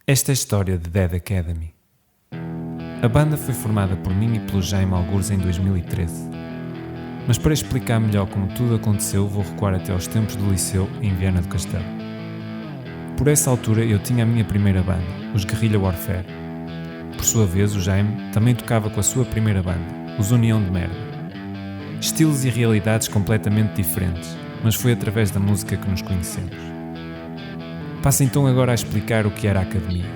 Esta é a história de Dead Academy. A banda foi formada por mim e pelo Jaime algures em 2013. Mas para explicar melhor como tudo aconteceu, vou recuar até aos tempos do liceu em Viana do Castelo. Por essa altura eu tinha a minha primeira banda, os Guerrilla Warfare. Por sua vez, o Jaime também tocava com a sua primeira banda, os União de Merda. Estilos e realidades completamente diferentes, mas foi através da música que nos conhecemos. Passo então agora a explicar o que era a Academia.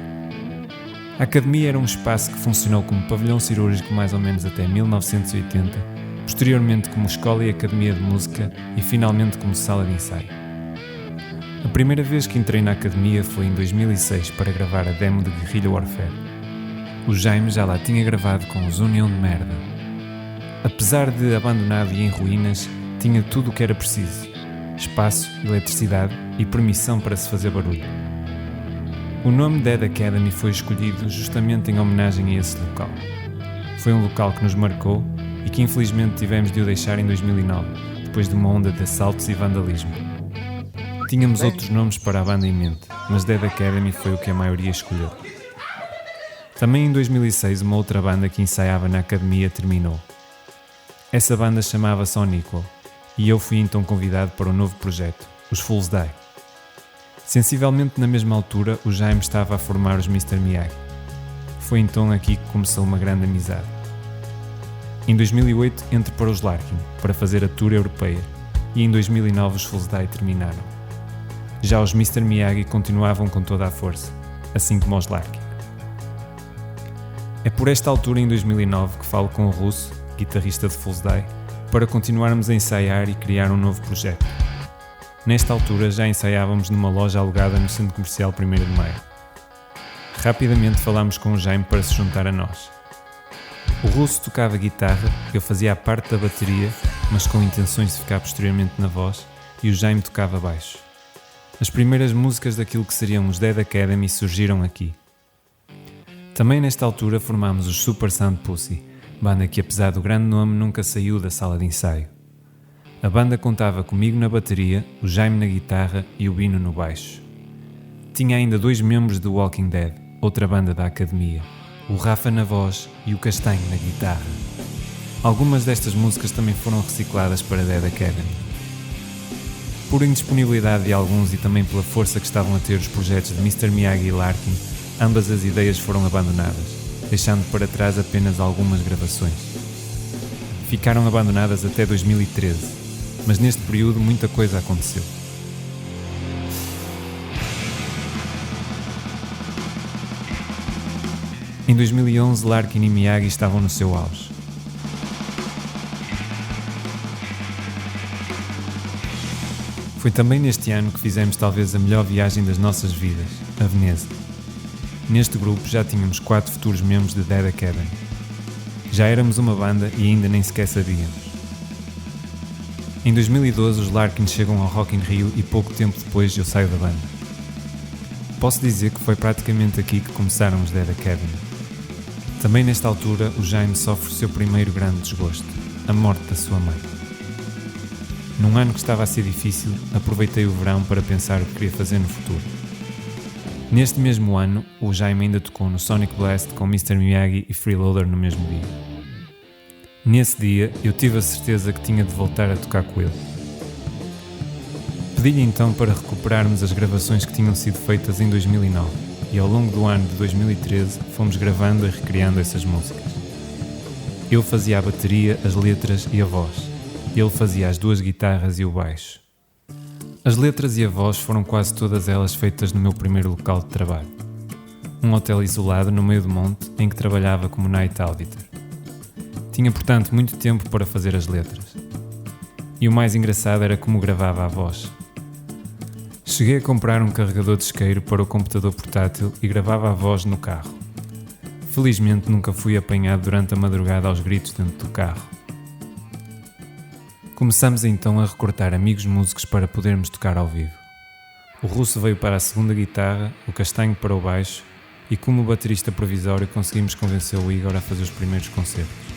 A Academia era um espaço que funcionou como pavilhão cirúrgico mais ou menos até 1980, posteriormente como escola e academia de música e finalmente como sala de ensaio. A primeira vez que entrei na Academia foi em 2006 para gravar a demo de Guerrilla Warfare. O Jaime já lá tinha gravado com os União de Merda. Apesar de abandonado e em ruínas, tinha tudo o que era preciso: espaço, eletricidade e permissão para se fazer barulho. O nome Dead Academy foi escolhido justamente em homenagem a esse local. Foi um local que nos marcou e que infelizmente tivemos de o deixar em 2009, depois de uma onda de assaltos e vandalismo. Tínhamos outros nomes para a banda em mente, mas Dead Academy foi o que a maioria escolheu. Também em 2006 uma outra banda que ensaiava na Academia terminou. Essa banda chamava-se Unequal e eu fui então convidado para o novo projeto, os Fool's Die. Sensivelmente na mesma altura, o Jaime estava a formar os Mr. Miyagi. Foi então aqui que começou uma grande amizade. Em 2008 entro para os Larkin, para fazer a tour europeia, e em 2009 os Fool's Die terminaram. Já os Mr. Miyagi continuavam com toda a força, assim como os Larkin. É por esta altura, em 2009, que falo com o Russo, guitarrista de Fool's Die, para continuarmos a ensaiar e criar um novo projeto. Nesta altura já ensaiávamos numa loja alugada no Centro Comercial 1º de Maio. Rapidamente falámos com o Jaime para se juntar a nós. O Russo tocava guitarra, eu fazia a parte da bateria, mas com intenções de ficar posteriormente na voz, e o Jaime tocava baixo. As primeiras músicas daquilo que seriam os Dead Academy surgiram aqui. Também nesta altura formámos os Super Sound Pussy, banda que apesar do grande nome nunca saiu da sala de ensaio. A banda contava comigo na bateria, o Jaime na guitarra e o Bino no baixo. Tinha ainda 2 membros do Walking Dead, outra banda da Academia, o Rafa na voz e o Castanho na guitarra. Algumas destas músicas também foram recicladas para Dead Academy. Por indisponibilidade de alguns e também pela força que estavam a ter os projetos de Mr. Miyagi e Larkin, ambas as ideias foram abandonadas, deixando para trás apenas algumas gravações. Ficaram abandonadas até 2013, mas neste período muita coisa aconteceu. Em 2011, Larkin e Miyagi estavam no seu auge. Foi também neste ano que fizemos talvez a melhor viagem das nossas vidas, a Veneza. Neste grupo já tínhamos 4 futuros membros de Dead Academy. Já éramos uma banda e ainda nem sequer sabíamos. Em 2012 os Larkin chegam ao Rock in Rio e pouco tempo depois eu saio da banda. Posso dizer que foi praticamente aqui que começaram os Dead Academy. Também nesta altura o Jaime sofre o seu primeiro grande desgosto, a morte da sua mãe. Num ano que estava a ser difícil, aproveitei o verão para pensar o que queria fazer no futuro. Neste mesmo ano, o Jaime ainda tocou no Sonic Blast com Mr. Miyagi e Freeloader no mesmo dia. Nesse dia, eu tive a certeza que tinha de voltar a tocar com ele. Pedi-lhe então para recuperarmos as gravações que tinham sido feitas em 2009 e ao longo do ano de 2013 fomos gravando e recriando essas músicas. Eu fazia a bateria, as letras e a voz. Ele fazia as 2 guitarras e o baixo. As letras e a voz foram quase todas elas feitas no meu primeiro local de trabalho. Um hotel isolado no meio do monte em que trabalhava como night auditor. Tinha, portanto, muito tempo para fazer as letras. E o mais engraçado era como gravava a voz. Cheguei a comprar um carregador de isqueiro para o computador portátil e gravava a voz no carro. Felizmente nunca fui apanhado durante a madrugada aos gritos dentro do carro. Começamos então a recortar amigos músicos para podermos tocar ao vivo. O Russo veio para a segunda guitarra, o Castanho para o baixo e como baterista provisório conseguimos convencer o Igor a fazer os primeiros concertos.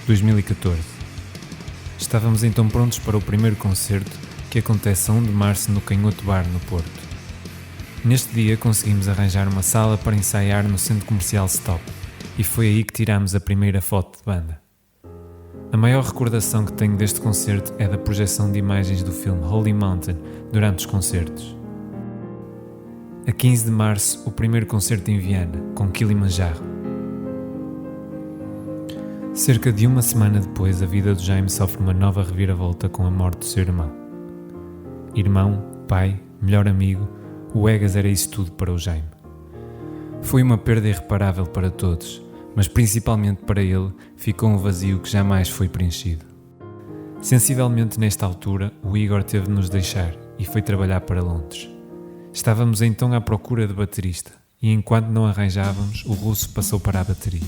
2014. Estávamos então prontos para o primeiro concerto, que acontece a 1 de março no Canhoto Bar, no Porto. Neste dia conseguimos arranjar uma sala para ensaiar no centro comercial Stop e foi aí que tirámos a primeira foto de banda. A maior recordação que tenho deste concerto é da projeção de imagens do filme Holy Mountain durante os concertos. A 15 de março, o primeiro concerto em Viana, com Kilimanjaro. Cerca de uma semana depois, a vida do Jaime sofre uma nova reviravolta com a morte do seu irmão. Irmão, pai, melhor amigo, o Egas era isso tudo para o Jaime. Foi uma perda irreparável para todos, mas principalmente para ele ficou um vazio que jamais foi preenchido. Sensivelmente nesta altura, o Igor teve de nos deixar e foi trabalhar para Londres. Estávamos então à procura de baterista e enquanto não arranjávamos, o russo passou para a bateria.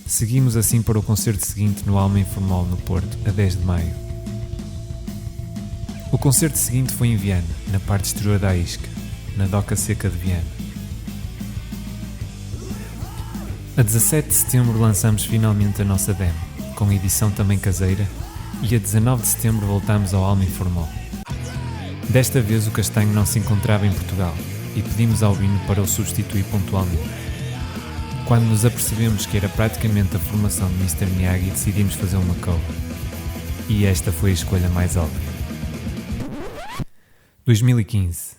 Seguimos assim para o concerto seguinte no Alma Informal no Porto, a 10 de maio. O concerto seguinte foi em Viana, na parte exterior da Isca, na Doca Seca de Viana. A 17 de setembro lançamos finalmente a nossa demo, com edição também caseira, e a 19 de setembro voltámos ao Alma Informal. Desta vez o Castanho não se encontrava em Portugal e pedimos ao Bino para o substituir pontualmente. Quando nos apercebemos que era praticamente a formação de Mr. Miyagi, decidimos fazer uma cover. E esta foi a escolha mais óbvia. 2015.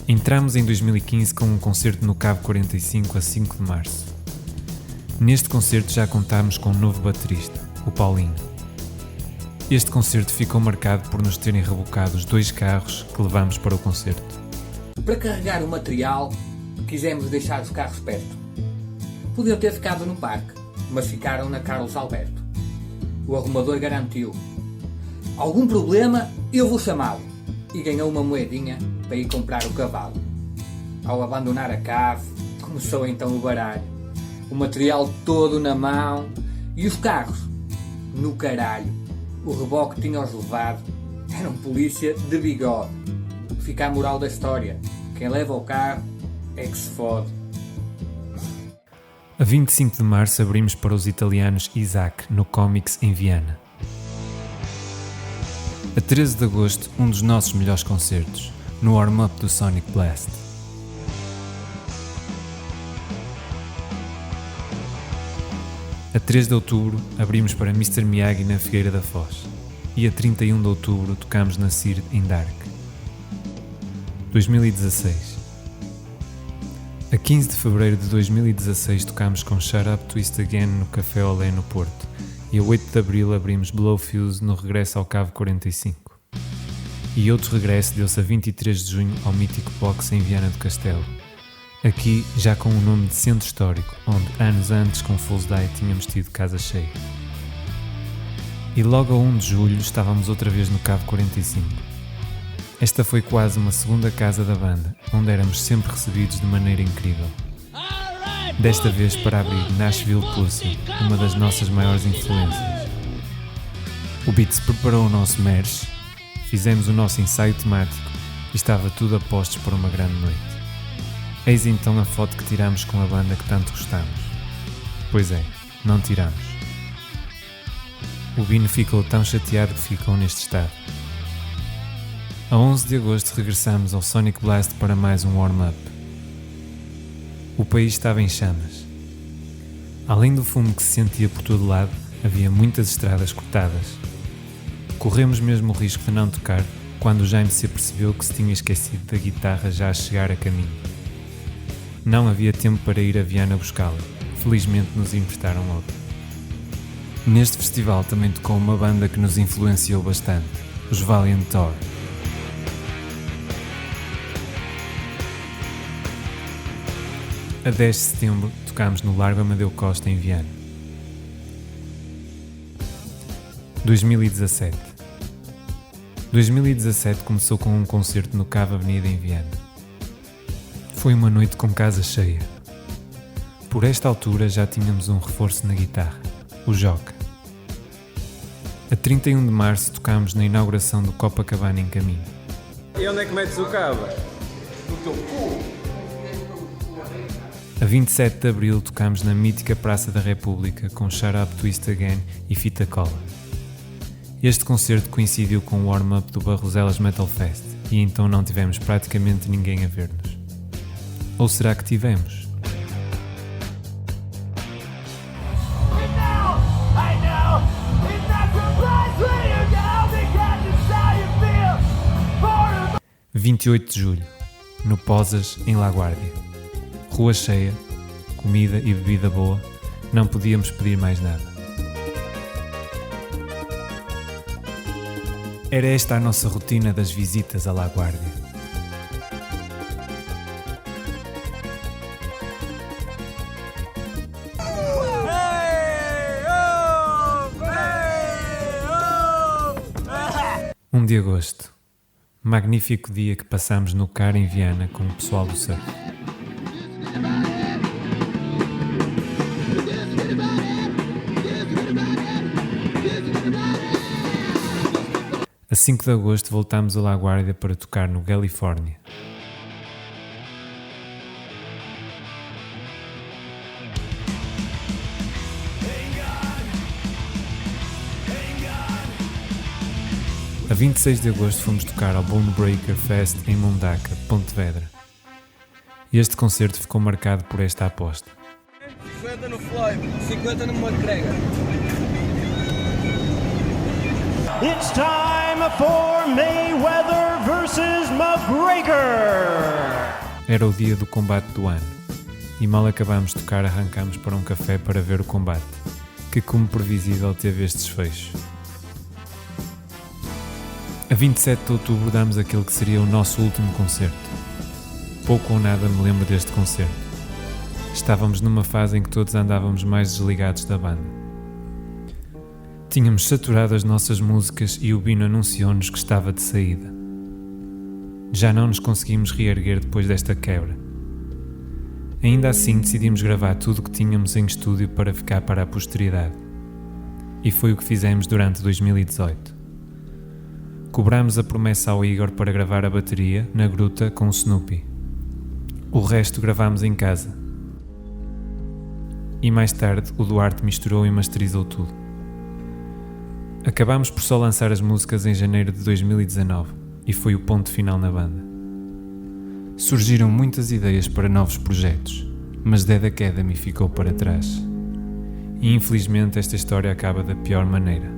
Entramos em 2015 com um concerto no Cabo 45 a 5 de março. Neste concerto já contámos com um novo baterista, o Paulinho. Este concerto ficou marcado por nos terem rebocado os 2 carros que levámos para o concerto. Para carregar o material, quisemos deixar os carros perto. Podiam ter ficado no parque, mas ficaram na Carlos Alberto. O arrumador garantiu: algum problema, eu vou chamá-lo. E ganhou uma moedinha para ir comprar o cavalo. Ao abandonar a cave, começou então o baralho. O material todo na mão e os carros no caralho. O reboque tinha-os levado. Era um polícia de bigode. Fica a moral da história: quem leva o carro é que se fode. A 25 de março abrimos para os italianos Isaac no Comics em Viana. A 13 de agosto, um dos nossos melhores concertos, no warm-up do Sonic Blast. A 3 de outubro, abrimos para Mr. Miyagi na Figueira da Foz. E a 31 de outubro, tocámos na CIRD em Dark. 2016. A 15 de fevereiro de 2016, tocámos com Shut Up Twist Again no Café Olé no Porto. E a 8 de abril, abrimos Blow Fuse no regresso ao Cabo 45. E outro regresso deu-se a 23 de junho ao mítico Box em Viana do Castelo. Aqui, já com o nome de Centro Histórico, onde anos antes com Fool's Die tínhamos tido casa cheia. E logo a 1 de julho estávamos outra vez no Cabo 45. Esta foi quase uma segunda casa da banda, onde éramos sempre recebidos de maneira incrível. Desta vez para abrir Nashville Pussy, uma das nossas maiores influências. O Beats preparou o nosso merch, fizemos o nosso ensaio temático e estava tudo a postos para uma grande noite. Eis então a foto que tiramos com a banda que tanto gostamos. Pois é, não tiramos. O Bino ficou tão chateado que ficou neste estado. A 11 de agosto regressamos ao Sonic Blast para mais um warm-up. O país estava em chamas. Além do fumo que se sentia por todo lado, havia muitas estradas cortadas. Corremos mesmo o risco de não tocar quando o Jaime se apercebeu que se tinha esquecido da guitarra já a chegar a caminho. Não havia tempo para ir a Viana buscá-la. Felizmente nos emprestaram logo. Neste festival também tocou uma banda que nos influenciou bastante, os Valiant Thor. A 10 de setembro tocámos no Largo Amadeu Costa em Viana. 2017. 2017 começou com um concerto no Cava Avenida em Viana. Foi uma noite com casa cheia. Por esta altura já tínhamos um reforço na guitarra, o Joca. A 31 de março tocámos na inauguração do Copacabana em Caminho. E onde é que metes o cabo? No teu cu! A 27 de abril tocámos na mítica Praça da República com Shut Up Twist Again e Fita Cola. Este concerto coincidiu com o warm-up do Barroselas Metal Fest e então não tivemos praticamente ninguém a ver-nos. Ou será que tivemos? – 28 de julho, no Posas, em Laguardia. Rua cheia, comida e bebida boa, não podíamos pedir mais nada. Era esta a nossa rotina das visitas à Laguardia. De agosto. Magnífico dia que passámos no CAR em Viana com o pessoal do surf. A 5 de agosto voltámos a Laguardia para tocar no Califórnia. A 26 de agosto fomos tocar ao Bonebreaker Fest em Mundaca, Pontevedra. Este concerto ficou marcado por esta aposta. 50 no Floyd, 50 no McGregor. It's time for Mayweather vs McGregor. Era o dia do combate do ano e mal acabámos de tocar arrancámos para um café para ver o combate, que como previsível teve este desfecho. A 27 de outubro dámos aquele que seria o nosso último concerto. Pouco ou nada me lembro deste concerto. Estávamos numa fase em que todos andávamos mais desligados da banda. Tínhamos saturado as nossas músicas e o Bino anunciou-nos que estava de saída. Já não nos conseguimos reerguer depois desta quebra. Ainda assim decidimos gravar tudo o que tínhamos em estúdio para ficar para a posteridade. E foi o que fizemos durante 2018. Cobrámos a promessa ao Igor para gravar a bateria na gruta com o Snoopy. O resto gravámos em casa. E mais tarde o Duarte misturou e masterizou tudo. Acabámos por só lançar as músicas em janeiro de 2019 e foi o ponto final na banda. Surgiram muitas ideias para novos projetos, mas Dead Academy ficou para trás. E infelizmente esta história acaba da pior maneira.